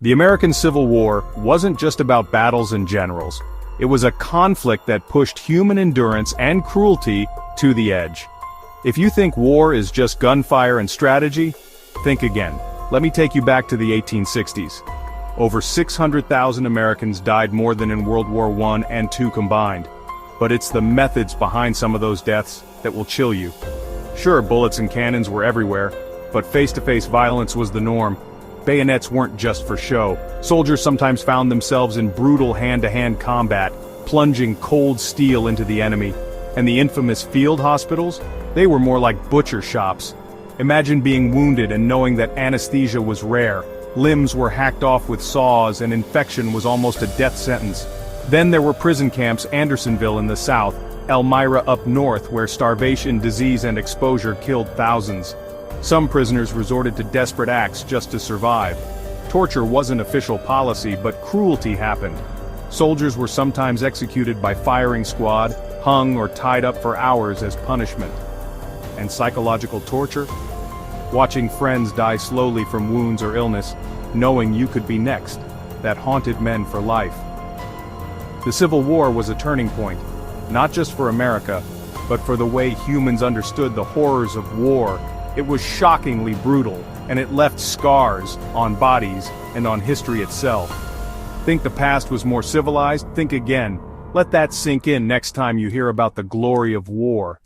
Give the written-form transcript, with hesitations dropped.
The American Civil War wasn't just about battles and generals. It was a conflict that pushed human endurance and cruelty to the edge. If you think war is just gunfire and strategy, think again. Let me take you back to the 1860s. Over 600,000 Americans died more than in World War I and II combined. But it's the methods behind some of those deaths that will chill you. Sure, bullets and cannons were everywhere, but face-to-face violence was the norm. Bayonets weren't just for show. Soldiers sometimes found themselves in brutal hand-to-hand combat, plunging cold steel into the enemy. And the infamous field hospitals? They were more like butcher shops. Imagine being wounded and knowing that anesthesia was rare. Limbs were hacked off with saws and infection was almost a death sentence. Then there were prison camps, Andersonville in the south, Elmira up north, where starvation, disease, and exposure killed thousands. Some prisoners resorted to desperate acts just to survive. Torture wasn't official policy, but cruelty happened. Soldiers were sometimes executed by firing squad, hung or tied up for hours as punishment. And psychological torture? Watching friends die slowly from wounds or illness, knowing you could be next, that haunted men for life. The Civil War was a turning point, not just for America, but for the way humans understood the horrors of war. It was shockingly brutal, and it left scars on bodies and on history itself. Think the past was more civilized? Think again. Let that sink in next time you hear about the glory of war.